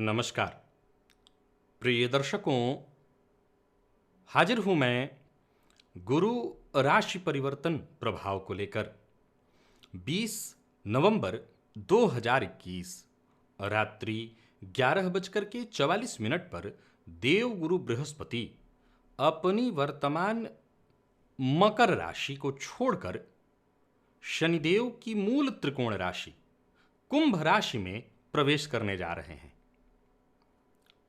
नमस्कार प्रिय दर्शकों, हाजिर हूं मैं गुरु राशि परिवर्तन प्रभाव को लेकर। 20 नवंबर 2021 रात्रि 11:44 पर देवगुरु बृहस्पति अपनी वर्तमान मकर राशि को छोड़कर शनिदेव की मूल त्रिकोण राशि कुंभ राशि में प्रवेश करने जा रहे हैं।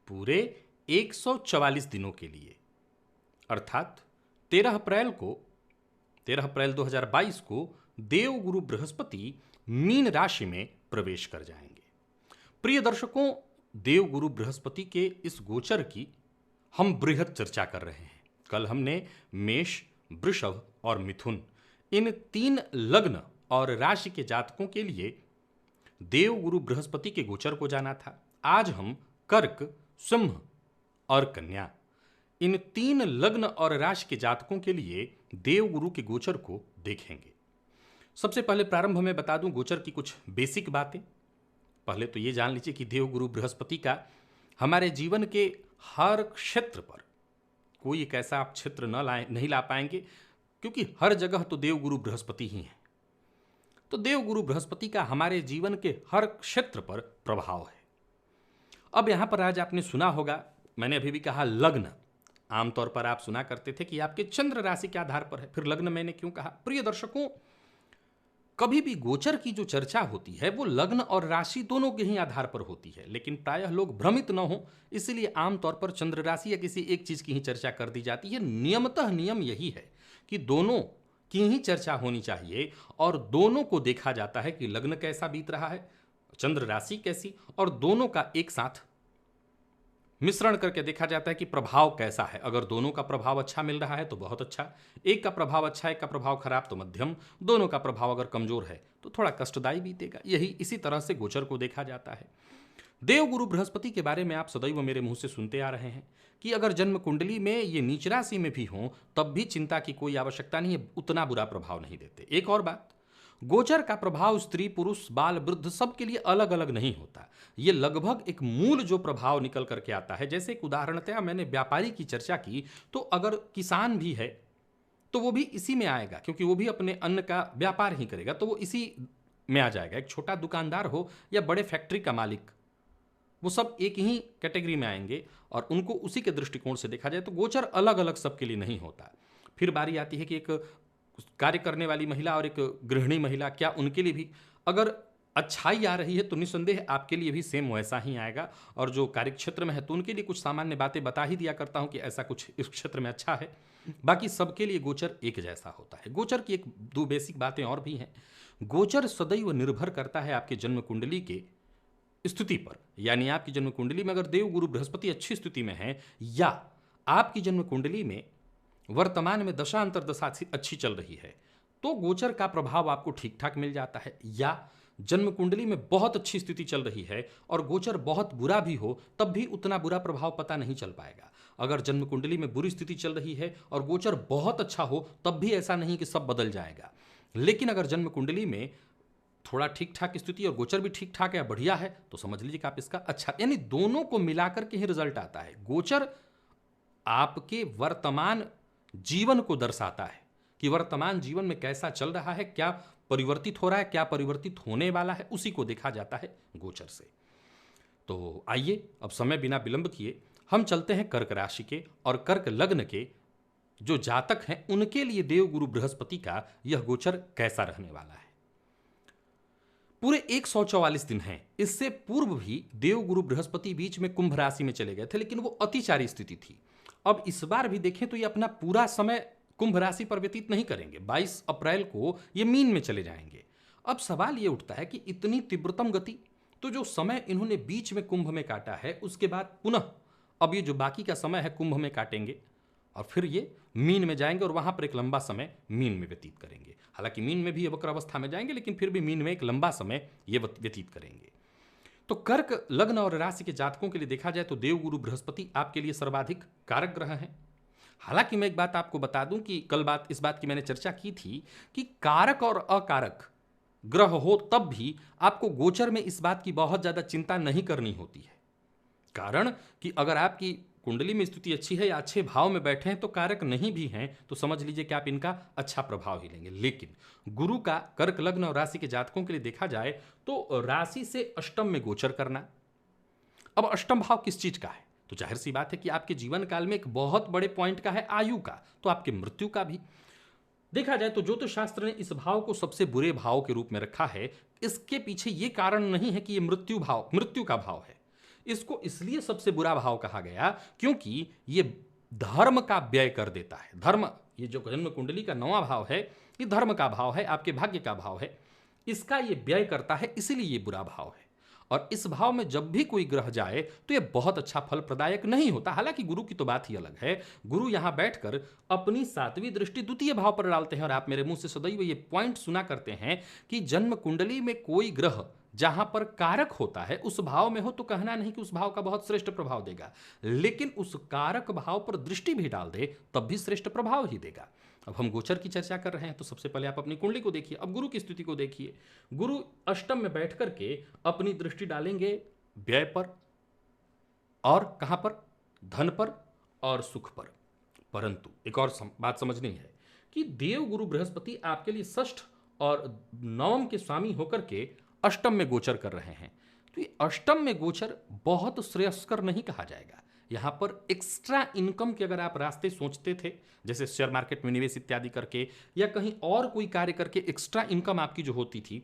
पूरे 144 दिनों के लिए, अर्थात 13 अप्रैल 2022 को देवगुरु बृहस्पति मीन राशि में प्रवेश कर जाएंगे। प्रिय दर्शकों, देवगुरु बृहस्पति के इस गोचर की हम बृहद चर्चा कर रहे हैं। कल हमने मेष, वृषभ और मिथुन इन 3 लग्न और राशि के जातकों के लिए देवगुरु बृहस्पति के गोचर को जाना था। आज हम कर्क, सिंह और कन्या इन 3 लग्न और राशि के जातकों के लिए देवगुरु के गोचर को देखेंगे। सबसे पहले प्रारंभ में बता दूं गोचर की कुछ बेसिक बातें। पहले तो ये जान लीजिए कि देवगुरु बृहस्पति का हमारे जीवन के हर क्षेत्र पर कोई एक ऐसा आप क्षेत्र नहीं ला पाएंगे, क्योंकि हर जगह तो देवगुरु बृहस्पति ही है। तो देवगुरु बृहस्पति का हमारे जीवन के हर क्षेत्र पर प्रभाव है। अब यहां पर आज आपने सुना होगा, मैंने अभी भी कहा लग्न। आमतौर पर आप सुना करते थे कि आपके चंद्र राशि के आधार पर है, फिर लग्न मैंने क्यों कहा। प्रिय दर्शकों, कभी भी गोचर की जो चर्चा होती है वो लग्न और राशि दोनों के ही आधार पर होती है, लेकिन प्रायः लोग भ्रमित न हो इसलिए आमतौर पर चंद्र राशि या किसी एक चीज की ही चर्चा कर दी जाती है। नियमतः नियम यही है कि दोनों की ही चर्चा होनी चाहिए और दोनों को देखा जाता है कि लग्न कैसा बीत रहा है, चंद्र राशि कैसी, और दोनों का एक साथ मिश्रण करके देखा जाता है कि प्रभाव कैसा है। अगर दोनों का प्रभाव अच्छा मिल रहा है तो बहुत अच्छा, एक का प्रभाव अच्छा, एक का प्रभाव खराब तो मध्यम, दोनों का प्रभाव अगर कमजोर है तो थोड़ा कष्टदायी बीतेगा। यही इसी तरह से गोचर को देखा जाता है। देवगुरु बृहस्पति के बारे में आप सदैव मेरे मुंह से सुनते आ रहे हैं कि अगर जन्म कुंडली में ये नीच राशि में भी हों तब भी चिंता की कोई आवश्यकता नहीं है, उतना बुरा प्रभाव नहीं देते। एक और बात, गोचर का प्रभाव स्त्री, पुरुष, बाल, वृद्ध सबके लिए अलग अलग नहीं होता। ये लगभग एक मूल जो प्रभाव निकल करके आता है। जैसे एक उदाहरणतया मैंने व्यापारी की चर्चा की, तो अगर किसान भी है तो वो भी इसी में आएगा, क्योंकि वो भी अपने अन्न का व्यापार ही करेगा तो वो इसी में आ जाएगा। एक छोटा दुकानदार हो या बड़े फैक्ट्री का मालिक, वो सब एक ही कैटेगरी में आएंगे और उनको उसी के दृष्टिकोण से देखा जाए तो गोचर अलग अलग सबके लिए नहीं होता। फिर बारी आती है कि एक कार्य करने वाली महिला और एक गृहिणी महिला, क्या उनके लिए भी अगर अच्छाई आ रही है तो निस्संदेह आपके लिए भी सेम वैसा ही आएगा। और जो कार्य क्षेत्र में है तो उनके लिए कुछ सामान्य बातें बता ही दिया करता हूं कि ऐसा कुछ इस क्षेत्र में अच्छा है। बाकी सबके लिए गोचर एक जैसा होता है। गोचर की एक दो बेसिक बातें और भी हैं। गोचर सदैव निर्भर करता है आपके जन्म कुंडली के स्थिति पर, यानी आपकी जन्म कुंडली में अगर देवगुरु बृहस्पति अच्छी स्थिति में है या आपकी जन्म कुंडली में वर्तमान में दशा अंतर्दशा अच्छी चल रही है तो गोचर का प्रभाव आपको ठीक ठाक मिल जाता है। या जन्म कुंडली में बहुत अच्छी स्थिति चल रही है और गोचर बहुत बुरा भी हो तब भी उतना बुरा प्रभाव पता नहीं चल पाएगा। अगर जन्म कुंडली में बुरी स्थिति चल रही है और गोचर बहुत अच्छा हो तब भी ऐसा नहीं कि सब बदल जाएगा। लेकिन अगर जन्म कुंडली में थोड़ा ठीक ठाक स्थिति और गोचर भी ठीक ठाक है, बढ़िया है, तो समझ लीजिए कि आप इसका अच्छा, यानी दोनों को मिलाकर के ही रिजल्ट आता है। गोचर आपके वर्तमान जीवन को दर्शाता है कि वर्तमान जीवन में कैसा चल रहा है, क्या परिवर्तित हो रहा है, क्या परिवर्तित होने वाला है, उसी को देखा जाता है गोचर से। तो आइए अब समय बिना विलंब किए हम चलते हैं कर्क राशि के और कर्क लग्न के जो जातक हैं उनके लिए देवगुरु बृहस्पति का यह गोचर कैसा रहने वाला है। पूरे 144 दिन हैं। इससे पूर्व भी देवगुरु बृहस्पति बीच में कुंभ राशि में चले गए थे, लेकिन वो अतिचारी स्थिति थी। अब इस बार भी देखें तो ये अपना पूरा समय कुंभ राशि पर व्यतीत नहीं करेंगे। 22 अप्रैल को ये मीन में चले जाएंगे। अब सवाल ये उठता है कि इतनी तीव्रतम गति, तो जो समय इन्होंने बीच में कुंभ में काटा है उसके बाद पुनः अब ये जो बाकी का समय है कुंभ में काटेंगे और फिर ये मीन में जाएंगे और वहां पर एक लंबा समय मीन में व्यतीत करेंगे। हालांकि मीन में भी वक्र अवस्था में जाएंगे, लेकिन फिर भी मीन में एक लंबा समय ये व्यतीत करेंगे। तो कर्क लग्न और राशि के जातकों के लिए देखा जाए तो देवगुरु बृहस्पति आपके लिए सर्वाधिक कारक ग्रह हैं। हालांकि मैं एक बात आपको बता दूं कि कल इस बात की मैंने चर्चा की थी कि कारक और अकारक ग्रह हो तब भी आपको गोचर में इस बात की बहुत ज्यादा चिंता नहीं करनी होती है। कारण कि अगर आपकी कुंडली में स्थिति अच्छी है या अच्छे भाव में बैठे हैं तो कारक नहीं भी हैं तो समझ लीजिए कि आप इनका अच्छा प्रभाव ही लेंगे। लेकिन गुरु का कर्क लग्न और राशि के जातकों के लिए देखा जाए तो राशि से अष्टम में गोचर करना। अब अष्टम भाव किस चीज का है? तो जाहिर सी बात है कि आपके जीवन काल में एक बहुत बड़े पॉइंट का है आयु का, तो आपके मृत्यु का भी। देखा जाए तो ज्योतिष शास्त्र ने इस भाव को सबसे बुरे भाव के रूप में रखा है। इसके पीछे यह कारण नहीं है कि यह मृत्यु का भाव है। इसको इसलिए सबसे बुरा भाव कहा गया क्योंकि यह धर्म का व्यय कर देता है। धर्म, ये जो जन्म कुंडली का 9वां भाव है, ये धर्म का भाव है, आपके भाग्य का भाव है, इसका ये व्यय करता है, इसीलिए ये बुरा भाव है। और इस भाव में जब भी कोई ग्रह जाए तो यह बहुत अच्छा फल प्रदायक नहीं होता। हालांकि गुरु की तो बात ही अलग है। गुरु यहां बैठकर अपनी 7वीं दृष्टि द्वितीय भाव पर डालते हैं। और आप मेरे मुंह से सदैव ये पॉइंट सुना करते हैं कि जन्म कुंडली में कोई ग्रह जहां पर कारक होता है उस भाव में हो तो कहना नहीं कि उस भाव का बहुत श्रेष्ठ प्रभाव देगा, लेकिन उस कारक भाव पर दृष्टि भी डाल दे तब भी श्रेष्ठ प्रभाव ही देगा। अब हम गोचर की चर्चा कर रहे हैं तो सबसे पहले आप अपनी कुंडली को देखिए। अब गुरु की स्थिति को देखिए। गुरु अष्टम में बैठ करके अपनी दृष्टि डालेंगे व्यय पर, और कहां पर? धन पर और सुख पर। परंतु एक और बात समझनी है कि देव गुरु बृहस्पति आपके लिए षष्ठ और नवम के स्वामी होकर के अष्टम में गोचर कर रहे हैं। तो ये अष्टम में गोचर बहुत श्रेयस्कर नहीं कहा जाएगा। यहां पर एक्स्ट्रा इनकम के अगर आप रास्ते सोचते थे, जैसे शेयर मार्केट में निवेश इत्यादि करके या कहीं और कोई कार्य करके एक्स्ट्रा इनकम आपकी जो होती थी,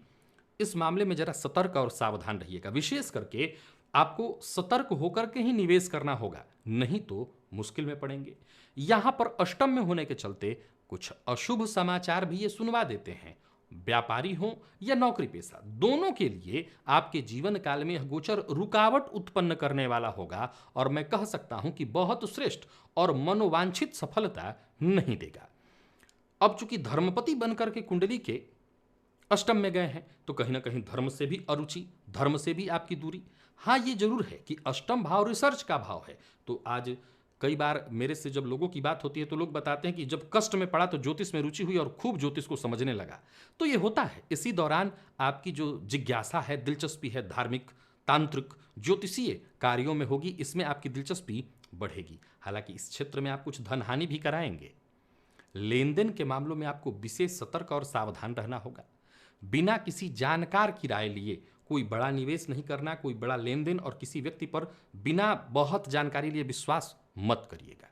इस मामले में जरा सतर्क और सावधान रहिएगा। विशेष करके आपको सतर्क होकर के ही निवेश करना होगा, नहीं तो मुश्किल में पड़ेंगे। यहां पर अष्टम में होने के चलते कुछ अशुभ समाचार भी ये सुनवा देते हैं। व्यापारी हो या नौकरी पेशा, दोनों के लिए आपके जीवन काल में यह गोचर रुकावट उत्पन्न करने वाला होगा, और मैं कह सकता हूं कि बहुत श्रेष्ठ और मनोवांछित सफलता नहीं देगा। अब चूंकि धर्मपति बनकर के कुंडली के अष्टम में गए हैं तो कहीं ना कहीं धर्म से भी अरुचि, धर्म से भी आपकी दूरी। हाँ, ये जरूर है कि अष्टम भाव रिसर्च का भाव है। तो आज कई बार मेरे से जब लोगों की बात होती है तो लोग बताते हैं कि जब कष्ट में पड़ा तो ज्योतिष में रुचि हुई और खूब ज्योतिष को समझने लगा। तो ये होता है, इसी दौरान आपकी जो जिज्ञासा है, दिलचस्पी है, धार्मिक, तांत्रिक, ज्योतिषीय कार्यों में होगी, इसमें आपकी दिलचस्पी बढ़ेगी। हालांकि इस क्षेत्र में आप कुछ धन हानि भी कराएंगे। लेन देन के मामलों में आपको विशेष सतर्क और सावधान रहना होगा। बिना किसी जानकार की राय लिए कोई बड़ा निवेश नहीं करना, कोई बड़ा लेन देन और किसी व्यक्ति पर बिना बहुत जानकारी लिए विश्वास मत करिएगा।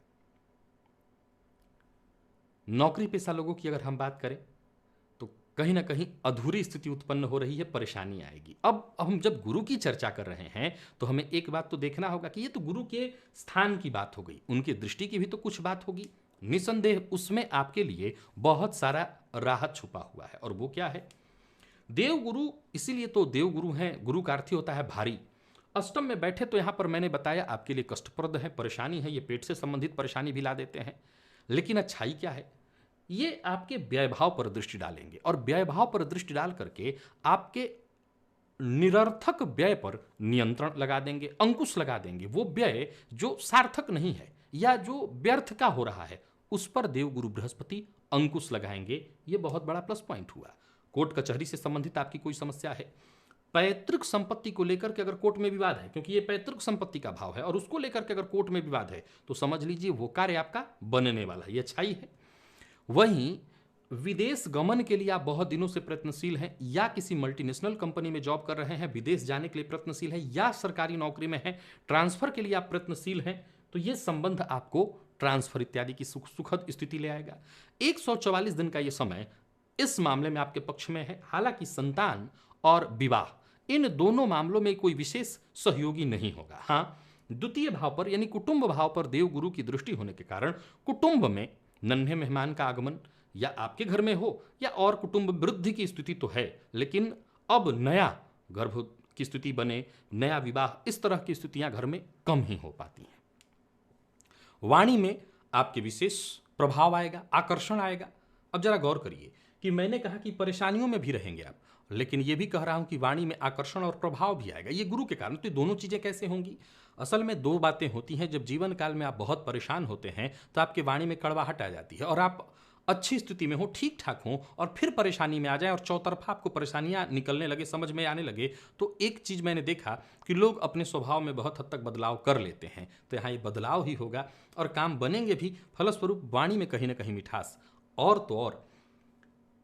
नौकरी पेशा लोगों की अगर हम बात करें तो कहीं ना कहीं अधूरी स्थिति उत्पन्न हो रही है, परेशानी आएगी। अब हम जब गुरु की चर्चा कर रहे हैं तो हमें एक बात तो देखना होगा कि ये तो गुरु के स्थान की बात हो गई, उनकी दृष्टि की भी तो कुछ बात होगी। निसंदेह उसमें आपके लिए बहुत सारा राहत छुपा हुआ है। और वो क्या है? देव गुरु, इसीलिए तो देव गुरु हैं। गुरु का अर्थ ही होता है भारी। अष्टम में बैठे तो यहां पर मैंने बताया आपके लिए कष्टप्रद है, परेशानी है, ये पेट से संबंधित परेशानी भी ला देते हैं। लेकिन अच्छाई क्या है? ये आपके व्यय भाव पर दृष्टि डालेंगे, और व्यय भाव पर दृष्टि डाल करके आपके निरर्थक व्यय पर नियंत्रण लगा देंगे, अंकुश लगा देंगे। वो व्यय जो सार्थक नहीं है या जो व्यर्थ का हो रहा है, उस पर देव गुरु बृहस्पति अंकुश लगाएंगे। ये बहुत बड़ा प्लस पॉइंट हुआ। कोर्ट कचहरी से संबंधित आपकी कोई समस्या है, पैतृक संपत्ति को लेकर के अगर कोर्ट में विवाद है, क्योंकि ये पैतृक संपत्ति का भाव है, और उसको लेकर के अगर कोर्ट में विवाद है तो समझ लीजिए वो कार्य आपका बनने वाला है। ये अच्छाई है। वहीं विदेश गमन के लिए आप बहुत दिनों से प्रयत्नशील हैं, या किसी मल्टीनेशनल कंपनी में जॉब कर रहे हैं, विदेश जाने के लिए प्रयत्नशील हैं, या सरकारी नौकरी में हैं, ट्रांसफर के लिए आप प्रयत्नशील हैं, तो ये संबंध आपको ट्रांसफर इत्यादि की सुखद स्थिति ले आएगा। 144 दिन का ये समय इस मामले में आपके पक्ष में है। हालांकि संतान और विवाह, इन दोनों मामलों में कोई विशेष सहयोगी नहीं होगा। हाँ, द्वितीय भाव पर यानी कुटुंब भाव पर देव गुरु की दृष्टि होने के कारण कुटुंब में नन्हे मेहमान का आगमन, या आपके घर में हो या और कुटुंब वृद्धि की स्थिति तो है, लेकिन अब नया गर्भ की स्थिति बने, नया विवाह, इस तरह की स्थितियां घर में कम ही हो पाती हैं। वाणी में आपके विशेष प्रभाव आएगा, आकर्षण आएगा। अब जरा गौर करिए कि मैंने कहा कि परेशानियों में भी रहेंगे आप, लेकिन यह भी कह रहा हूं कि वाणी में आकर्षण और प्रभाव भी आएगा। ये गुरु के कारण। तो दोनों चीजें कैसे होंगी? असल में दो बातें होती हैं। जब जीवन काल में आप बहुत परेशान होते हैं तो आपके वाणी में कड़वाहट आ जाती है, और आप अच्छी स्थिति में हो, ठीक ठाक हो, और फिर परेशानी में आ जाए और चौतरफा आपको परेशानियां निकलने लगे, समझ में आने लगे, तो एक चीज मैंने देखा कि लोग अपने स्वभाव में बहुत हद तक बदलाव कर लेते हैं। तो यहाँ ये बदलाव ही होगा और काम बनेंगे भी, फलस्वरूप वाणी में कहीं ना कहीं मिठास। और तो और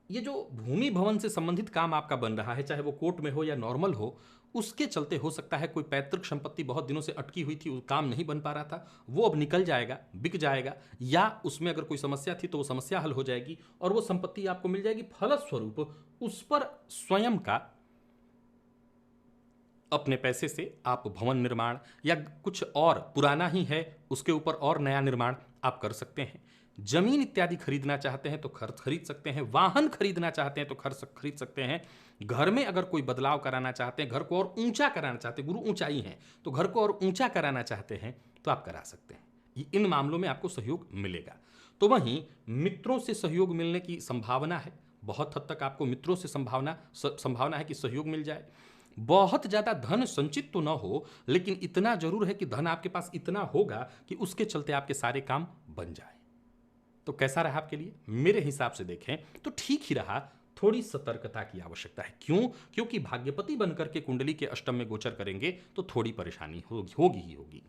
ये जो भूमि भवन से संबंधित काम आपका बन रहा है, चाहे वो कोर्ट में हो या नॉर्मल हो, उसके चलते हो सकता है कोई पैतृक संपत्ति बहुत दिनों से अटकी हुई थी, वो काम नहीं बन पा रहा था, वो अब निकल जाएगा, बिक जाएगा, या उसमें अगर कोई समस्या थी तो वो समस्या हल हो जाएगी और वो संपत्ति आपको मिल जाएगी। फलस्वरूप उस पर स्वयं का अपने पैसे से आप भवन निर्माण या कुछ और पुराना ही है उसके ऊपर और नया निर्माण आप कर सकते हैं। जमीन इत्यादि खरीदना चाहते हैं तो खरीद सकते हैं, वाहन खरीदना चाहते हैं तो खरीद सकते हैं, घर में अगर कोई बदलाव कराना चाहते हैं, घर को और ऊंचा कराना चाहते हैं, गुरु ऊंचाई है तो घर को और ऊंचा कराना चाहते हैं तो आप करा सकते हैं। इन मामलों में आपको सहयोग मिलेगा। तो वहीं मित्रों से सहयोग मिलने की संभावना है, बहुत हद तक आपको मित्रों से संभावना है कि सहयोग मिल जाए। बहुत ज्यादा धन संचित तो ना हो, लेकिन इतना जरूर है कि धन आपके पास इतना होगा कि उसके चलते आपके सारे काम बन जाए। तो कैसा रहा आपके लिए? मेरे हिसाब से देखें तो ठीक ही रहा, थोड़ी सतर्कता की आवश्यकता है। क्यों? क्योंकि भाग्यपति बनकर के कुंडली के अष्टम में गोचर करेंगे तो थोड़ी परेशानी होगी ही होगी।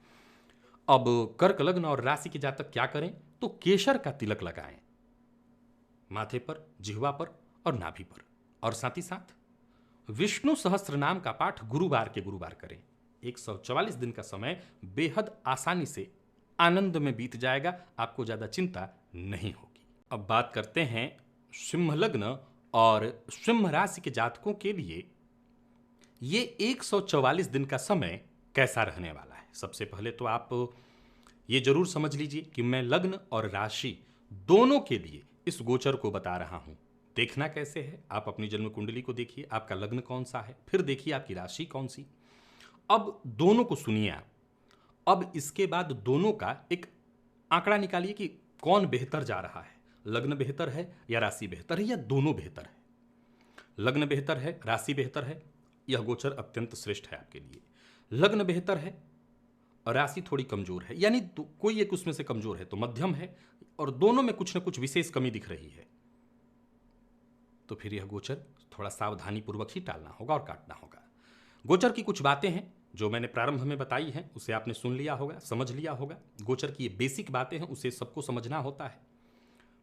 अब कर्क लग्न और राशि के जातक क्या करें? तो केशर का तिलक लगाएं माथे पर, जिह्वा पर और नाभि पर, और साथ ही साथ विष्णु सहस्त्र नाम का पाठ गुरुवार के गुरुवार करें। 144 दिन का समय बेहद आसानी से आनंद में बीत जाएगा, आपको ज्यादा चिंता नहीं होगी। अब बात करते हैं सिंह लग्न और सिंह राशि के जातकों के लिए ये 144 दिन का समय कैसा रहने वाला है। सबसे पहले तो आप ये जरूर समझ लीजिए कि मैं लग्न और राशि दोनों के लिए इस गोचर को बता रहा हूं। देखना कैसे है, आप अपनी जन्म कुंडली को देखिए, आपका लग्न कौन सा है, फिर देखिए आपकी राशि कौन सी। अब दोनों को सुनिए आप। अब इसके बाद दोनों का एक आंकड़ा निकालिए कि कौन बेहतर जा रहा है, लग्न बेहतर है या राशि बेहतर है या दोनों बेहतर है। लग्न बेहतर है, राशि बेहतर है, यह गोचर अत्यंत श्रेष्ठ है आपके लिए। लग्न बेहतर है और राशि थोड़ी कमजोर है, यानी कोई एक उसमें से कमजोर है तो मध्यम है, और दोनों में कुछ न कुछ विशेष कमी दिख रही है, तो फिर यह गोचर थोड़ा सावधानी पूर्वक ही टालना होगा और काटना होगा। गोचर की कुछ बातें हैं जो मैंने प्रारंभ में बताई हैं, उसे आपने सुन लिया होगा, समझ लिया होगा। गोचर की ये बेसिक बातें हैं, उसे सबको समझना होता है।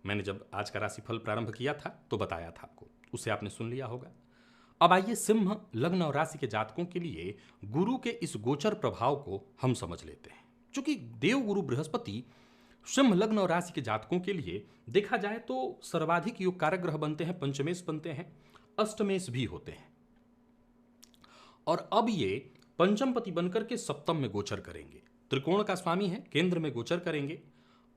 मैंने जब आज का राशिफल प्रारंभ किया था तो बताया था आपको, उसे आपने सुन लिया होगा। अब आइए सिंह लग्न और राशि के जातकों के लिए गुरु के इस गोचर प्रभाव को हम समझ लेते हैं। चूंकि देव गुरु बृहस्पति सिंह लग्न और राशि के जातकों के लिए देखा जाए तो सर्वाधिक योग कारक ग्रह बनते हैं, पंचमेश बनते हैं, अष्टमेश भी होते हैं, और अब ये पंचमपति बनकर के सप्तम में गोचर करेंगे। त्रिकोण का स्वामी है, केंद्र में गोचर करेंगे,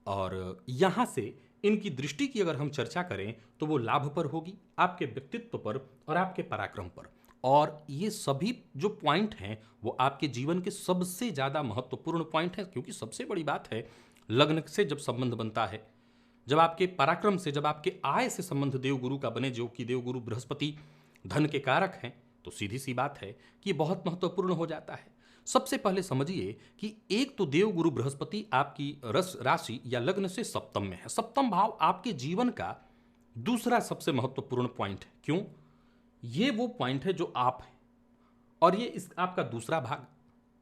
और यहां से इनकी दृष्टि की अगर हम चर्चा करें तो वो लाभ पर होगी, आपके व्यक्तित्व पर और आपके पराक्रम पर। और ये सभी जो पॉइंट हैं वो आपके जीवन के सबसे ज्यादा महत्वपूर्ण पॉइंट हैं, क्योंकि सबसे बड़ी बात है लग्न से जब संबंध बनता है, जब आपके पराक्रम से, जब आपके आय से संबंध देवगुरु का बने, जो कि देवगुरु बृहस्पति धन के कारक हैं, तो सीधी सी बात है कि ये बहुत महत्वपूर्ण हो जाता है। सबसे पहले समझिए कि एक तो देवगुरु बृहस्पति आपकी राशि या लग्न से सप्तम में है। सप्तम भाव आपके जीवन का दूसरा सबसे महत्वपूर्ण पॉइंट है। क्यों? ये वो पॉइंट है जो आप हैं, और ये इस आपका दूसरा भाग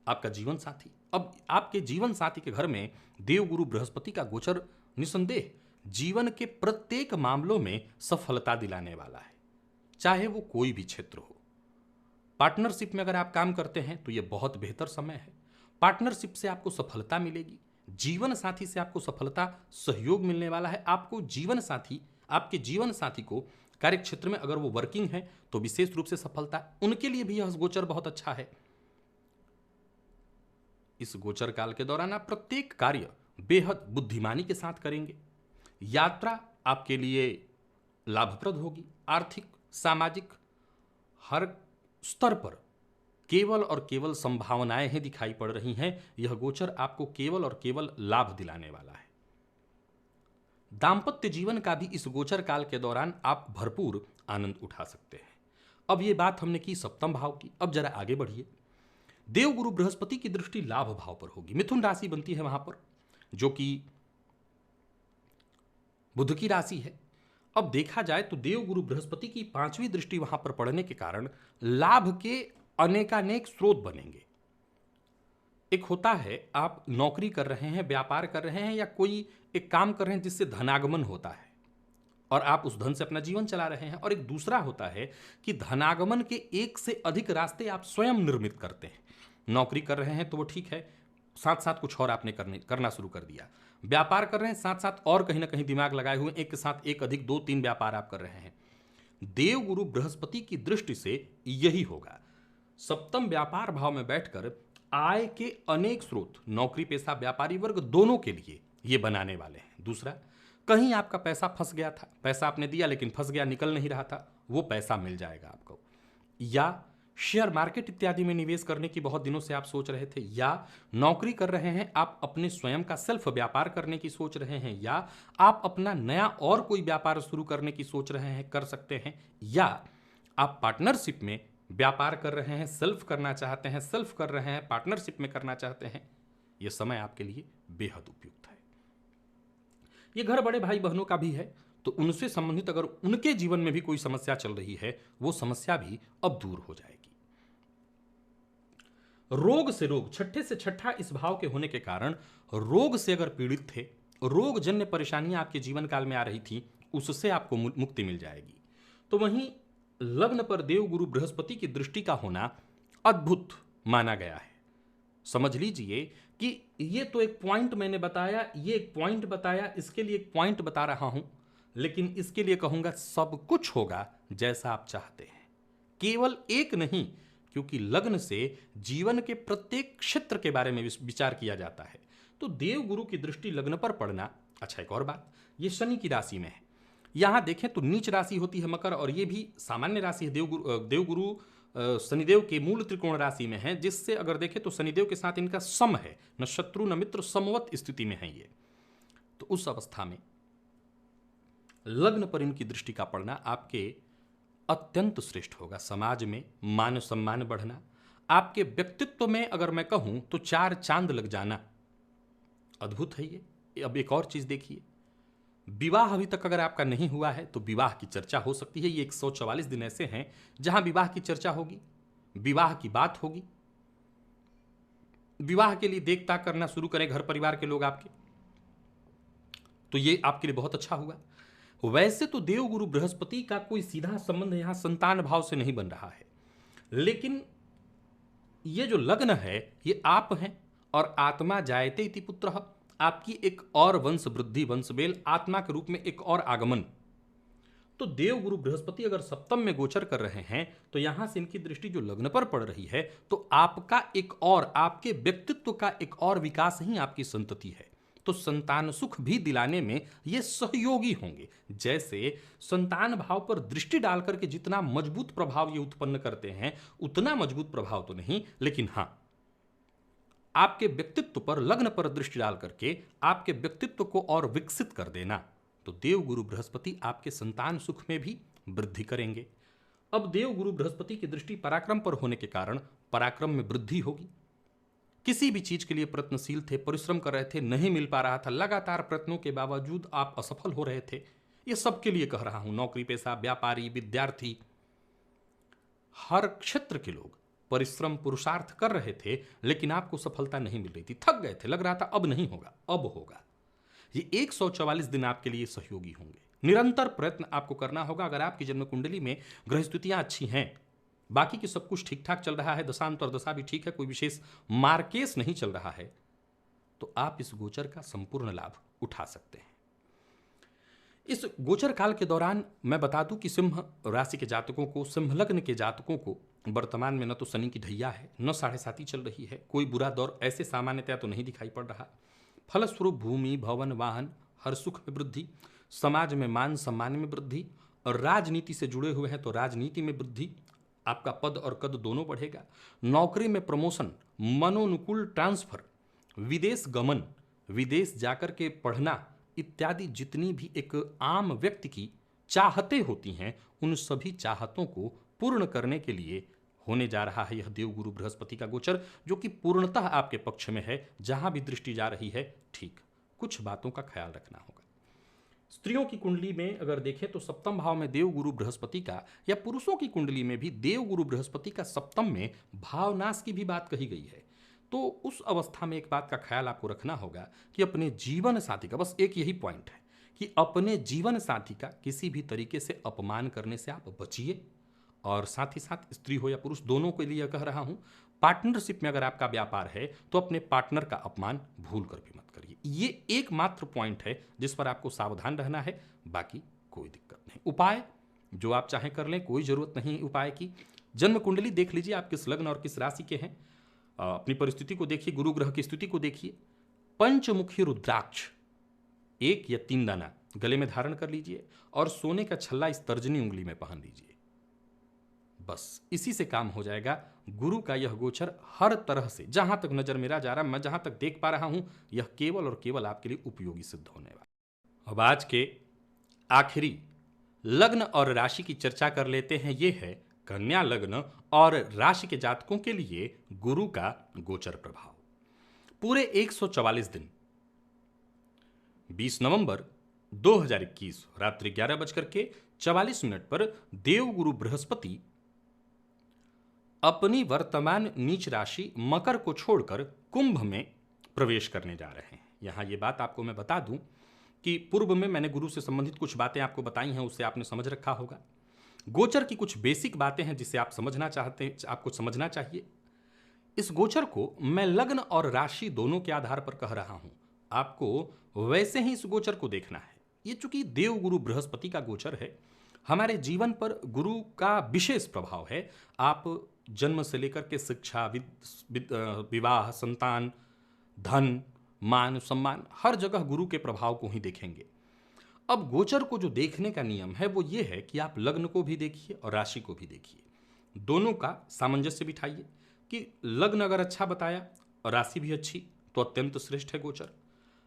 आपका जीवन साथी। अब आपके जीवन साथी के घर में देवगुरु बृहस्पति का गोचर निसंदेह जीवन के प्रत्येक मामलों में सफलता दिलाने वाला है, चाहे वो कोई भी क्षेत्र हो। पार्टनरशिप में अगर आप काम करते हैं तो यह बहुत बेहतर समय है, पार्टनरशिप से आपको सफलता मिलेगी। जीवन साथी से आपको सफलता, सहयोग मिलने वाला है। आपको जीवन साथी, आपके जीवन साथी को कार्य क्षेत्र में अगर वो वर्किंग है तो विशेष रूप से सफलता, उनके लिए भी यह गोचर बहुत अच्छा है। इस गोचर काल के दौरान आप प्रत्येक कार्य बेहद बुद्धिमानी के साथ करेंगे। यात्रा आपके लिए लाभप्रद होगी। आर्थिक, सामाजिक, हर स्तर पर केवल और केवल संभावनाएं ही दिखाई पड़ रही हैं। यह गोचर आपको केवल और केवल लाभ दिलाने वाला है। दांपत्य जीवन का भी इस गोचर काल के दौरान आप भरपूर आनंद उठा सकते हैं। अब ये बात हमने की सप्तम भाव की। अब जरा आगे बढ़िए। देवगुरु बृहस्पति की दृष्टि लाभ भाव पर होगी, मिथुन राशि बनती है वहां पर, जो कि बुध की राशि है। अब देखा जाए तो देवगुरु बृहस्पति की 5वीं दृष्टि वहां पर पड़ने के कारण लाभ के अनेकानेक स्रोत बनेंगे। एक होता है आप नौकरी कर रहे हैं, व्यापार कर रहे हैं या कोई एक काम कर रहे हैं जिससे धनागमन होता है और आप उस धन से अपना जीवन चला रहे हैं, और एक दूसरा होता है कि धनागमन के एक से अधिक रास्ते आप स्वयं निर्मित करते हैं। नौकरी कर रहे हैं तो वो ठीक है, साथ साथ कुछ और आपने करना शुरू कर दिया। व्यापार कर रहे हैं, साथ साथ और कहीं ना कहीं दिमाग लगाए हुए एक के साथ एक अधिक 2-3 व्यापार आप कर रहे हैं। देवगुरु बृहस्पति की दृष्टि से यही होगा। सप्तम व्यापार भाव में बैठकर आय के अनेक स्रोत नौकरी पेशा व्यापारी वर्ग दोनों के लिए ये बनाने वाले हैं। दूसरा, कहीं आपका पैसा फंस गया था, पैसा आपने दिया लेकिन फंस गया, निकल नहीं रहा था, वो पैसा मिल जाएगा आपको। या शेयर मार्केट इत्यादि में निवेश करने की बहुत दिनों से आप सोच रहे थे, या नौकरी कर रहे हैं आप अपने स्वयं का सेल्फ व्यापार करने की सोच रहे हैं, या आप अपना नया और कोई व्यापार शुरू करने की सोच रहे हैं, कर सकते हैं। या आप पार्टनरशिप में व्यापार कर रहे हैं, सेल्फ करना चाहते हैं, सेल्फ कर रहे हैं, पार्टनरशिप में करना चाहते हैं, यह समय आपके लिए बेहद उपयुक्त है। ये घर बड़े भाई बहनों का भी है, तो उनसे संबंधित अगर उनके जीवन में भी कोई समस्या चल रही है, वो समस्या भी अब दूर हो जाएगी। रोग से रोग, छठे से छठा इस भाव के होने के कारण रोग से अगर पीड़ित थे, रोग जन्य परेशानियां आपके जीवन काल में आ रही थी, उससे आपको मुक्ति मिल जाएगी। तो वहीं लग्न पर देवगुरु बृहस्पति की दृष्टि का होना अद्भुत माना गया है। समझ लीजिए कि ये तो एक पॉइंट मैंने बताया, ये एक पॉइंट बताया, इसके लिए एक पॉइंट बता रहा हूं, लेकिन इसके लिए कहूंगा सब कुछ होगा जैसा आप चाहते हैं, केवल एक नहीं, क्योंकि लग्न से जीवन के प्रत्येक क्षेत्र के बारे में विचार किया जाता है। तो देवगुरु की दृष्टि लग्न पर पड़ना, अच्छा एक और बात, ये शनि की राशि में है। यहां देखें तो नीच राशि होती है मकर, और ये भी सामान्य राशि है। देवगुरु शनिदेव के मूल त्रिकोण राशि में है, जिससे अगर देखें तो शनिदेव के साथ इनका सम है, न शत्रु न मित्र, समवत स्थिति में है ये। तो उस अवस्था में लग्न पर इनकी दृष्टि का पड़ना आपके अत्यंत श्रेष्ठ होगा। समाज में मान सम्मान बढ़ना, आपके व्यक्तित्व में अगर मैं कहूं तो 4 चांद लग जाना, अद्भुत है ये। अब एक और चीज देखिए, विवाह अभी तक अगर आपका नहीं हुआ है तो विवाह की चर्चा हो सकती है। ये 144 दिन ऐसे हैं जहां विवाह की चर्चा होगी, विवाह की बात होगी। विवाह के लिए देखता करना शुरू करें घर परिवार के लोग आपके, तो ये आपके लिए बहुत अच्छा हुआ। वैसे तो देवगुरु बृहस्पति का कोई सीधा संबंध यहां संतान भाव से नहीं बन रहा है, लेकिन ये जो लग्न है ये आप हैं, और आत्मा जायते इति पुत्रः, आपकी एक और वंश वृद्धि, वंशबेल, आत्मा के रूप में एक और आगमन। तो देवगुरु बृहस्पति अगर सप्तम में गोचर कर रहे हैं तो यहां से इनकी दृष्टि जो लग्न पर पड़ रही है, तो आपका एक और, आपके व्यक्तित्व का एक और विकास ही आपकी संतति है। तो संतान सुख भी दिलाने में ये सहयोगी होंगे। जैसे संतान भाव पर दृष्टि डालकर के जितना मजबूत प्रभाव ये उत्पन्न करते हैं, उतना मजबूत प्रभाव तो नहीं, लेकिन हां, आपके व्यक्तित्व पर लग्न पर दृष्टि डाल करके आपके व्यक्तित्व को और विकसित कर देना। तो देवगुरु बृहस्पति आपके संतान सुख में भी वृद्धि करेंगे। अब देवगुरु बृहस्पति की दृष्टि पराक्रम पर होने के कारण पराक्रम में वृद्धि होगी। किसी भी चीज के लिए प्रयत्नशील थे, परिश्रम कर रहे थे, नहीं मिल पा रहा था, लगातार प्रयत्नों के बावजूद आप असफल हो रहे थे, ये सबके लिए कह रहा हूं, नौकरी पेशा, व्यापारी, विद्यार्थी, हर क्षेत्र के लोग परिश्रम पुरुषार्थ कर रहे थे, लेकिन आपको सफलता नहीं मिल रही थी, थक गए थे, लग रहा था अब नहीं होगा, अब होगा। ये 144 दिन आपके लिए सहयोगी होंगे। निरंतर प्रयत्न आपको करना होगा। अगर आपकी जन्म कुंडली में ग्रह स्थितियां अच्छी हैं, बाकी की सब कुछ ठीक ठाक चल रहा है, दशांतर दशा भी ठीक है, कोई विशेष मार्केस नहीं चल रहा है, तो आप इस गोचर का संपूर्ण लाभ उठा सकते हैं। इस गोचर काल के दौरान मैं बता दूं कि सिंह राशि के जातकों को, सिंह लग्न के जातकों को वर्तमान में न तो शनि की ढैया है, न 7.5 चल रही है, कोई बुरा दौर ऐसे सामान्यतया तो नहीं दिखाई पड़ रहा। फलस्वरूप भूमि, भवन, वाहन, हर सुख में वृद्धि, समाज में मान सम्मान में वृद्धि, और राजनीति से जुड़े हुए हैं तो राजनीति में वृद्धि, आपका पद और कद दोनों बढ़ेगा। नौकरी में प्रमोशन, मनोनुकूल ट्रांसफर, विदेश गमन, विदेश जाकर के पढ़ना इत्यादि जितनी भी एक आम व्यक्ति की चाहतें होती हैं, उन सभी चाहतों को पूर्ण करने के लिए होने जा रहा है यह देवगुरु बृहस्पति का गोचर, जो कि पूर्णतः आपके पक्ष में है। जहां भी दृष्टि जा रही है, ठीक कुछ बातों का ख्याल रखना होगा। स्त्रियों की कुंडली में अगर देखें तो सप्तम भाव में देव गुरु बृहस्पति का, या पुरुषों की कुंडली में भी देव गुरु बृहस्पति का सप्तम में भावनाश की भी बात कही गई है। तो उस अवस्था में एक बात का ख्याल आपको रखना होगा कि अपने जीवन साथी का, बस एक यही पॉइंट है कि अपने जीवन साथी का किसी भी तरीके से अपमान करने से आप बचिए। और साथ ही साथ स्त्री हो या पुरुष, दोनों के लिए कह रहा हूं, पार्टनरशिप में अगर आपका व्यापार है तो अपने पार्टनर का अपमान भूल कर भी मत करिए। ये एकमात्र पॉइंट है जिस पर आपको सावधान रहना है, बाकी कोई दिक्कत नहीं। उपाय जो आप चाहें कर लें, कोई जरूरत नहीं उपाय की। जन्म कुंडली देख लीजिए आप किस लग्न और किस राशि के हैं, अपनी परिस्थिति को देखिए, गुरु ग्रह की स्थिति को देखिए। पंचमुखी रुद्राक्ष 1 या 3 दाना गले में धारण कर लीजिए और सोने का छल्ला इस तर्जनी उंगली में पहन लीजिए। बस इसी से काम हो जाएगा। गुरु का यह गोचर हर तरह से, जहां तक नजर मेरा जा रहा, मैं जहां तक देख पा रहा हूं, यह केवल और केवल आपके लिए उपयोगी सिद्ध होने वाला। अब आज के आखिरी लग्न और राशि की चर्चा कर लेते हैं। यह है कन्या लग्न और राशि के जातकों के लिए गुरु का गोचर प्रभाव। पूरे 144 दिन 20 नवंबर 2021 रात्रि 11:44 पर देव गुरु बृहस्पति अपनी वर्तमान नीच राशि मकर को छोड़कर कुंभ में प्रवेश करने जा रहे हैं। यहां यह बात आपको मैं बता दूं कि पूर्व में मैंने गुरु से संबंधित कुछ बातें आपको बताई हैं, उससे आपने समझ रखा होगा। गोचर की कुछ बेसिक बातें हैं जिसे आप समझना चाहते हैं, आपको समझना चाहिए। इस गोचर को मैं लग्न और राशि दोनों के आधार पर कह रहा हूं, आपको वैसे ही इस गोचर को देखना है। ये चूंकि देव गुरु बृहस्पति का गोचर है, हमारे जीवन पर गुरु का विशेष प्रभाव है। आप जन्म से लेकर के शिक्षा, विवाह, संतान, धन, मान, सम्मान, हर जगह गुरु के प्रभाव को ही देखेंगे। अब गोचर को जो देखने का नियम है वो ये है कि आप लग्न को भी देखिए और राशि को भी देखिए, दोनों का सामंजस्य बिठाइए कि लग्न अगर अच्छा बताया और राशि भी अच्छी तो अत्यंत श्रेष्ठ है गोचर।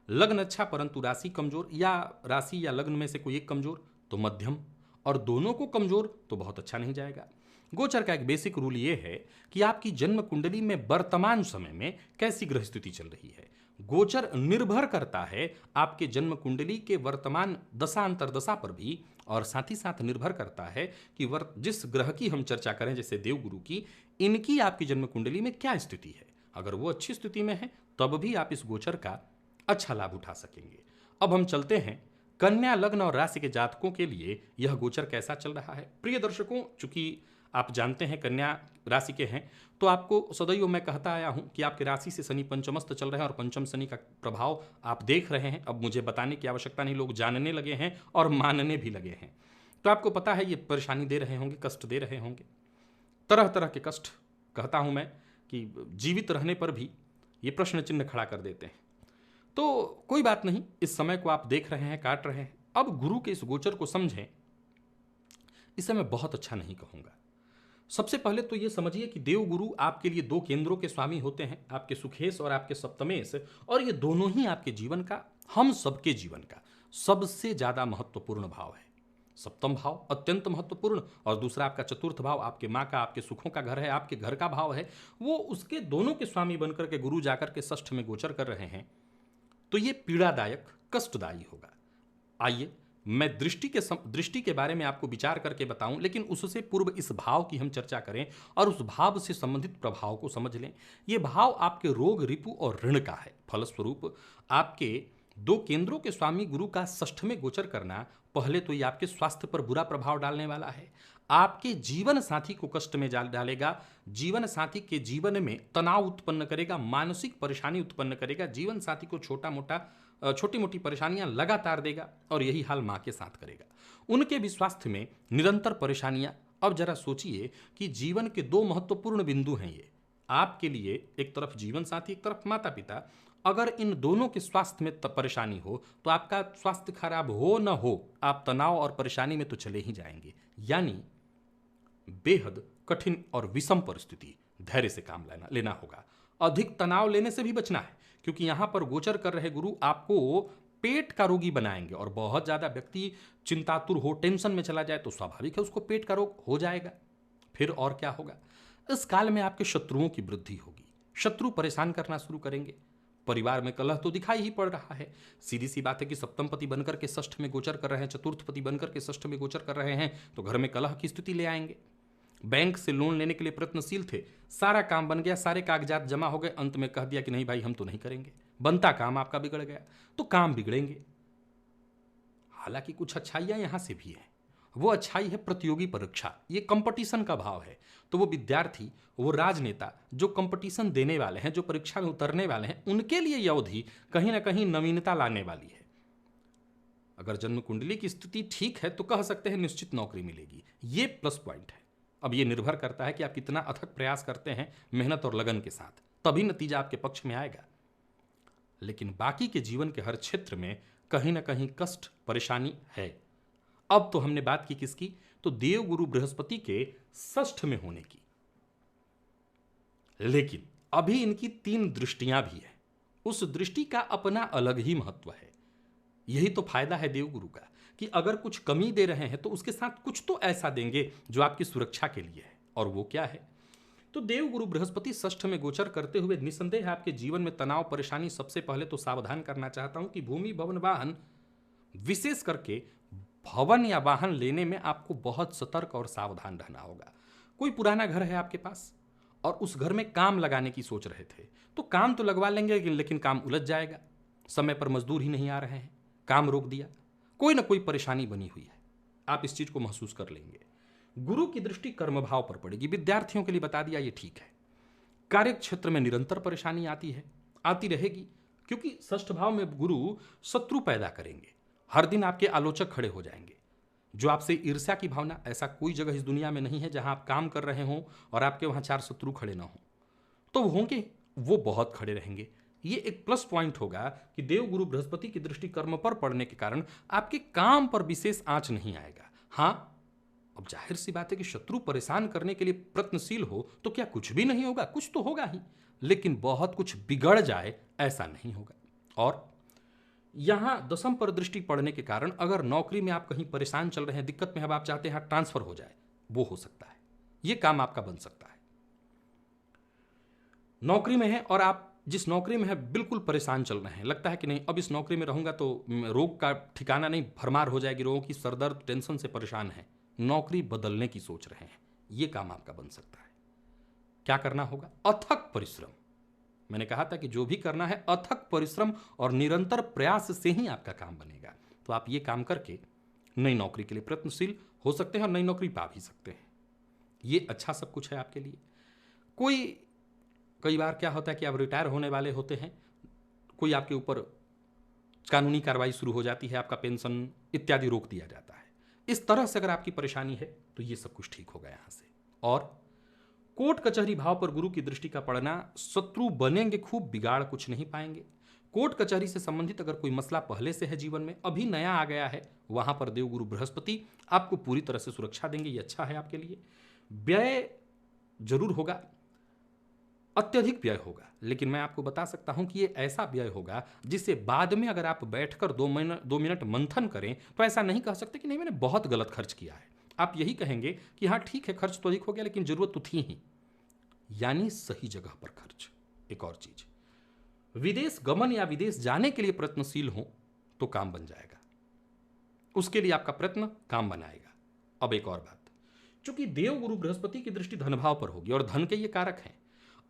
लग्न अच्छा परंतु राशि कमजोर, या राशि या लग्न में से कोई एक कमजोर तो मध्यम, और दोनों को कमजोर तो बहुत अच्छा नहीं जाएगा। गोचर का एक बेसिक रूल ये है कि आपकी जन्म कुंडली में वर्तमान समय में कैसी ग्रह स्थिति चल रही है। गोचर निर्भर करता है आपके जन्म कुंडली के वर्तमान दशा अंतरदशा पर भी, और साथ ही साथ निर्भर करता है कि जिस ग्रह की हम चर्चा करें, जैसे देव गुरु की, इनकी आपकी जन्म कुंडली में क्या स्थिति है। अगर वो अच्छी स्थिति में है तब भी आप इस गोचर का अच्छा लाभ उठा सकेंगे। अब हम चलते हैं कन्या लग्न और राशि के जातकों के लिए यह गोचर कैसा चल रहा है। प्रिय दर्शकों, चूंकि आप जानते हैं कन्या राशि के हैं, तो आपको सदैव मैं कहता आया हूं कि आपकी राशि से शनि पंचमस्त चल रहे हैं और पंचम शनि का प्रभाव आप देख रहे हैं। अब मुझे बताने की आवश्यकता नहीं, लोग जानने लगे हैं और मानने भी लगे हैं। तो आपको पता है ये परेशानी दे रहे होंगे, कष्ट दे रहे होंगे, तरह तरह के कष्ट। कहता हूं मैं कि जीवित रहने पर भी ये प्रश्न चिन्ह खड़ा कर देते हैं। तो कोई बात नहीं, इस समय को आप देख रहे हैं, काट रहे हैं। अब गुरु के इस गोचर को समझें। इसे मैं बहुत अच्छा नहीं कहूंगा। सबसे पहले तो यह समझिए कि देव गुरु आपके लिए 2 केंद्रों के स्वामी होते हैं, आपके सुखेश और आपके सप्तमेश, और ये दोनों ही आपके जीवन का, हम सबके जीवन का सबसे ज्यादा महत्वपूर्ण भाव है। सप्तम भाव अत्यंत महत्वपूर्ण, और दूसरा आपका चतुर्थ भाव आपके माँ का, आपके सुखों का घर है, आपके घर का भाव है, वो उसके दोनों के स्वामी बनकर के गुरु जाकर के षष्ठ में गोचर कर रहे हैं। तो ये पीड़ादायक, कष्टदायी होगा। आइए मैं दृष्टि के बारे में आपको विचार करके बताऊं, लेकिन उससे पूर्व इस भाव की हम चर्चा करें और उस भाव से संबंधित प्रभाव को समझ लें। यह भाव आपके रोग, रिपु और ऋण का है। फलस्वरूप आपके 2 केंद्रों के स्वामी गुरु का षष्ठ में गोचर करना, पहले तो ये आपके स्वास्थ्य पर बुरा प्रभाव डालने वाला है। आपके जीवन साथी को कष्ट में डालेगा, जीवन साथी के जीवन में तनाव उत्पन्न करेगा, मानसिक परेशानी उत्पन्न करेगा, जीवन साथी को छोटी मोटी परेशानियां लगातार देगा, और यही हाल मां के साथ करेगा। उनके भी स्वास्थ्य में निरंतर परेशानियां। अब जरा सोचिए कि जीवन के 2 महत्वपूर्ण बिंदु हैं ये आपके लिए, एक तरफ जीवन साथी, एक तरफ माता पिता। अगर इन दोनों के स्वास्थ्य में परेशानी हो तो आपका स्वास्थ्य खराब हो न हो, आप तनाव और परेशानी में तो चले ही जाएंगे। यानी बेहद कठिन और विषम परिस्थिति। धैर्य से काम लेना होगा। अधिक तनाव लेने से भी बचना है, क्योंकि यहां पर गोचर कर रहे गुरु आपको पेट का रोगी बनाएंगे, और बहुत ज्यादा व्यक्ति चिंतातुर हो, टेंशन में चला जाए तो स्वाभाविक है उसको पेट का रोग हो जाएगा। फिर और क्या होगा, इस काल में आपके शत्रुओं की वृद्धि होगी, शत्रु परेशान करना शुरू करेंगे, परिवार में कलह तो दिखाई ही पड़ रहा है। सीधी सी बात है कि सप्तम पति बनकर के षष्ठ में गोचर कर रहे हैं, चतुर्थ पति बनकर के षष्ठ में गोचर कर रहे हैं, तो घर में कलह की स्थिति ले आएंगे। बैंक से लोन लेने के लिए प्रयत्नशील थे, सारा काम बन गया, सारे कागजात जमा हो गए, अंत में कह दिया कि नहीं भाई हम तो नहीं करेंगे, बनता काम आपका बिगड़ गया, तो काम बिगड़ेंगे। हालांकि कुछ अच्छाइयां यहां से भी हैं। वो अच्छाई है प्रतियोगी परीक्षा, ये कंपटीशन का भाव है। तो वो विद्यार्थी, वो राजनेता जो कंपटीशन देने वाले हैं, जो परीक्षा में उतरने वाले हैं, उनके लिए यह अवधि कहीं ना कहीं नवीनता लाने वाली है। अगर जन्म कुंडली की स्थिति ठीक है तो कह सकते हैं निश्चित नौकरी मिलेगी, ये प्लस पॉइंट है। अब ये निर्भर करता है कि आप कितना अथक प्रयास करते हैं मेहनत और लगन के साथ, तभी नतीजा आपके पक्ष में आएगा। लेकिन बाकी के जीवन के हर क्षेत्र में कहीं ना कहीं कष्ट परेशानी है। अब तो हमने बात की किसकी, तो देवगुरु बृहस्पति के षष्ठ में होने की। लेकिन अभी इनकी 3 दृष्टियां भी है, उस दृष्टि का अपना अलग ही महत्व है। यही तो फायदा है देवगुरु का कि अगर कुछ कमी दे रहे हैं तो उसके साथ कुछ तो ऐसा देंगे जो आपकी सुरक्षा के लिए है। और वो क्या है, तो देवगुरु बृहस्पति षष्ठ में गोचर करते हुए निसंदेह आपके जीवन में तनाव परेशानी। सबसे पहले तो सावधान करना चाहता हूं कि भूमि भवन वाहन, विशेष करके भवन या वाहन लेने में आपको बहुत सतर्क और सावधान रहना होगा। कोई पुराना घर है आपके पास और उस घर में काम लगाने की सोच रहे थे, तो काम तो लगवा लेंगे लेकिन काम उलझ जाएगा, समय पर मजदूर ही नहीं आ रहे हैं, काम रोक दिया, कोई ना कोई परेशानी बनी हुई है, आप इस चीज को महसूस कर लेंगे। गुरु की दृष्टि कर्म भाव पर पड़ेगी। विद्यार्थियों के लिए बता दिया, ये ठीक है। कार्य क्षेत्र में निरंतर परेशानी आती है, आती रहेगी, क्योंकि षष्ठ भाव में गुरु शत्रु पैदा करेंगे। हर दिन आपके आलोचक खड़े हो जाएंगे, जो आपसे ईर्ष्या की भावना। ऐसा कोई जगह इस दुनिया में नहीं है जहां आप काम कर रहे हों और आपके वहां 4 शत्रु खड़े ना हों, तो वो होंगे, वो बहुत खड़े रहेंगे। ये एक प्लस पॉइंट होगा कि देवगुरु बृहस्पति की दृष्टि कर्म पर पड़ने के कारण आपके काम पर विशेष आंच नहीं आएगा। हां, अब जाहिर सी बात है कि शत्रु परेशान करने के लिए प्रयत्नशील हो तो क्या कुछ भी नहीं होगा, कुछ तो होगा ही, लेकिन बहुत कुछ बिगड़ जाए ऐसा नहीं होगा। और यहां दशम पर दृष्टि पड़ने के कारण अगर नौकरी में आप कहीं परेशान चल रहे हैं, दिक्कत में, अब आप चाहते हैं ट्रांसफर हो जाए, वो हो सकता है, ये काम आपका बन सकता है। नौकरी में है और आप जिस नौकरी में है बिल्कुल परेशान चल रहे हैं, लगता है कि नहीं अब इस नौकरी में रहूंगा तो रोग का ठिकाना नहीं, भरमार हो जाएगी, रोगों की सरदर्द टेंशन से परेशान है, नौकरी बदलने की सोच रहे हैं, ये काम आपका बन सकता है। क्या करना होगा, अथक परिश्रम। मैंने कहा था कि जो भी करना है अथक परिश्रम और निरंतर प्रयास से ही आपका काम बनेगा। तो आप ये काम करके नई नौकरी के लिए प्रयत्नशील हो सकते हैं और नई नौकरी पा भी सकते हैं। ये अच्छा सब कुछ है आपके लिए। कई बार क्या होता है कि आप रिटायर होने वाले होते हैं, कोई आपके ऊपर कानूनी कार्रवाई शुरू हो जाती है, आपका पेंशन इत्यादि रोक दिया जाता है। इस तरह से अगर आपकी परेशानी है तो ये सब कुछ ठीक होगा यहां से। और कोर्ट कचहरी भाव पर गुरु की दृष्टि का पड़ना, शत्रु बनेंगे खूब, बिगाड़ कुछ नहीं पाएंगे। कोर्ट कचहरी से संबंधित अगर कोई मसला पहले से है जीवन में, अभी नया आ गया है, वहां पर देवगुरु बृहस्पति आपको पूरी तरह से सुरक्षा देंगे, ये अच्छा है आपके लिए। व्यय जरूर होगा, अत्यधिक व्यय होगा, लेकिन मैं आपको बता सकता हूं कि ये ऐसा व्यय होगा जिसे बाद में अगर आप बैठकर 2 मिनट मंथन करें तो ऐसा नहीं कह सकते कि नहीं मैंने बहुत गलत खर्च किया है। आप यही कहेंगे कि हाँ ठीक है, खर्च तो अधिक हो गया लेकिन जरूरत तो थी ही, यानी सही जगह पर खर्च। एक और चीज, विदेश गमन या विदेश जाने के लिए प्रयत्नशील हो तो काम बन जाएगा, उसके लिए आपका प्रयत्न काम बनाएगा। अब एक और बात, चूंकि देवगुरु बृहस्पति की दृष्टि धन भाव पर होगी और धन के ये कारक हैं,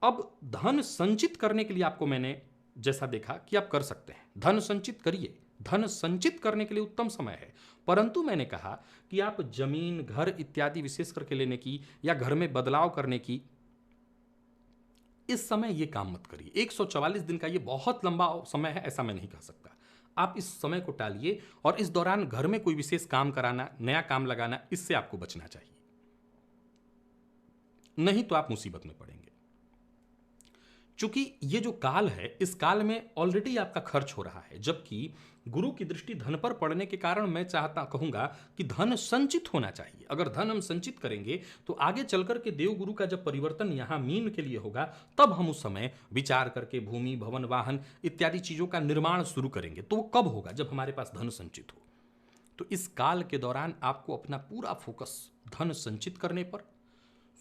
अब धन संचित करने के लिए आपको मैंने जैसा देखा कि आप कर सकते हैं, धन संचित करिए, धन संचित करने के लिए उत्तम समय है। परंतु मैंने कहा कि आप जमीन, घर इत्यादि विशेष करके लेने की या घर में बदलाव करने की इस समय ये काम मत करिए। 144 दिन का ये बहुत लंबा समय है ऐसा मैं नहीं कह सकता। आप इस समय को टालिए और इस दौरान घर में कोई विशेष काम कराना, नया काम लगाना, इससे आपको बचना चाहिए, नहीं तो आप मुसीबत में पड़ेंगे। चूंकि ये जो काल है, इस काल में ऑलरेडी आपका खर्च हो रहा है, जबकि गुरु की दृष्टि धन पर पड़ने के कारण मैं कहूंगा कि धन संचित होना चाहिए। अगर धन हम संचित करेंगे तो आगे चलकर के देवगुरु का जब परिवर्तन यहां मीन के लिए होगा, तब हम उस समय विचार करके भूमि, भवन, वाहन इत्यादि चीजों का निर्माण शुरू करेंगे। तो वो कब होगा, जब हमारे पास धन संचित हो। तो इस काल के दौरान आपको अपना पूरा फोकस धन संचित करने पर,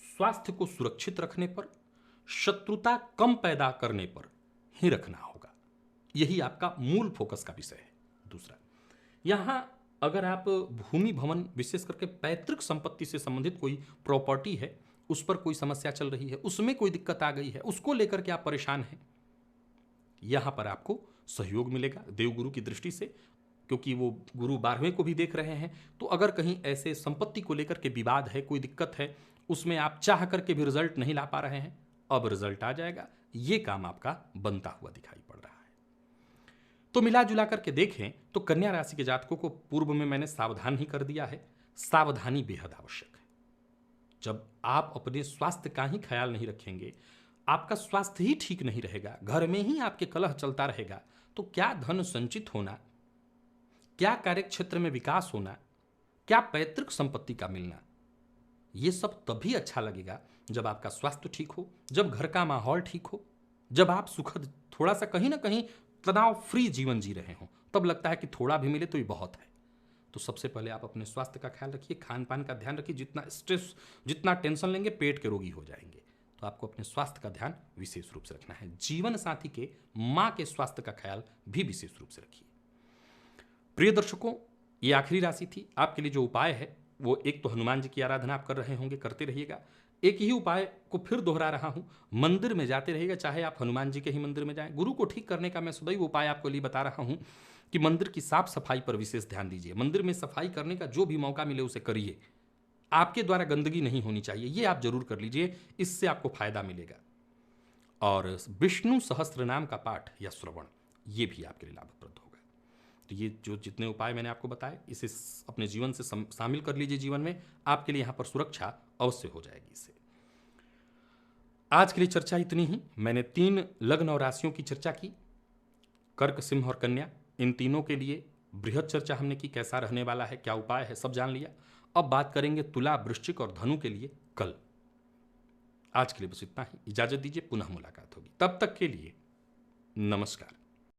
स्वास्थ्य को सुरक्षित रखने पर, शत्रुता कम पैदा करने पर ही रखना होगा। यही आपका मूल फोकस का विषय है। दूसरा, यहां अगर आप भूमि भवन, विशेष करके पैतृक संपत्ति से संबंधित कोई प्रॉपर्टी है, उस पर कोई समस्या चल रही है, उसमें कोई दिक्कत आ गई है, उसको लेकर के आप परेशान हैं, यहां पर आपको सहयोग मिलेगा देवगुरु की दृष्टि से, क्योंकि वो गुरु 12वें को भी देख रहे हैं। तो अगर कहीं ऐसे संपत्ति को लेकर के विवाद है, कोई दिक्कत है, उसमें आप चाह करके भी रिजल्ट नहीं ला पा रहे हैं, अब रिजल्ट आ जाएगा। ये काम आपका बनता हुआ दिखाई पड़ रहा है। तो मिला जुला करके देखें तो कन्या राशि के जातकों को पूर्व में मैंने सावधान ही कर दिया है। सावधानी बेहद आवश्यक है। जब आप अपने स्वास्थ्य का ही ख्याल नहीं रखेंगे, आपका स्वास्थ्य ही ठीक नहीं रहेगा, घर में ही आपके कलह चलता रहेगा, तो क्या धन संचित होना, क्या कार्य क्षेत्र में विकास होना, क्या पैतृक संपत्ति का मिलना, ये सब तभी अच्छा लगेगा जब आपका स्वास्थ्य ठीक हो, जब घर का माहौल ठीक हो, जब आप सुखद, थोड़ा सा कहीं ना कहीं तनाव फ्री जीवन जी रहे हो, तब लगता है कि थोड़ा भी मिले तो ये बहुत है। तो सबसे पहले आप अपने स्वास्थ्य का ख्याल रखिए, खान पान का ध्यान रखिए। जितना स्ट्रेस, जितना टेंशन लेंगे, पेट के रोगी हो जाएंगे। तो आपको अपने स्वास्थ्य का ध्यान विशेष रूप से रखना है। जीवन साथी के, मां के स्वास्थ्य का ख्याल भी विशेष रूप से रखिए। प्रिय दर्शकों, ये आखिरी राशि थी। आपके लिए जो उपाय है वो, एक तो हनुमान जी की आराधना आप कर रहे होंगे, करते रहिएगा। एक ही उपाय को फिर दोहरा रहा हूं, मंदिर में जाते रहिएगा, चाहे आप हनुमान जी के ही मंदिर में जाएं। गुरु को ठीक करने का मैं सदैव उपाय आपको लिए बता रहा हूं कि मंदिर की साफ सफाई पर विशेष ध्यान दीजिए। मंदिर में सफाई करने का जो भी मौका मिले उसे करिए। आपके द्वारा गंदगी नहीं होनी चाहिए, ये आप जरूर कर लीजिए, इससे आपको फायदा मिलेगा। और विष्णु सहस्त्र नाम का पाठ या श्रवण, ये भी आपके लिए लाभप्रद होगा। तो ये जो जितने उपाय मैंने आपको बताए, इसे अपने जीवन से शामिल कर लीजिए। जीवन में आपके लिए यहां पर सुरक्षा अवश्य हो जाएगी इससे। आज के लिए चर्चा इतनी ही। मैंने 3 लग्न और राशियों की चर्चा की, कर्क, सिंह और कन्या। इन तीनों के लिए बृहद चर्चा हमने की, कैसा रहने वाला है, क्या उपाय है, सब जान लिया। अब बात करेंगे तुला, वृश्चिक और धनु के लिए कल। आज के लिए बस इतना ही। इजाजत दीजिए, पुनः मुलाकात होगी। तब तक के लिए नमस्कार।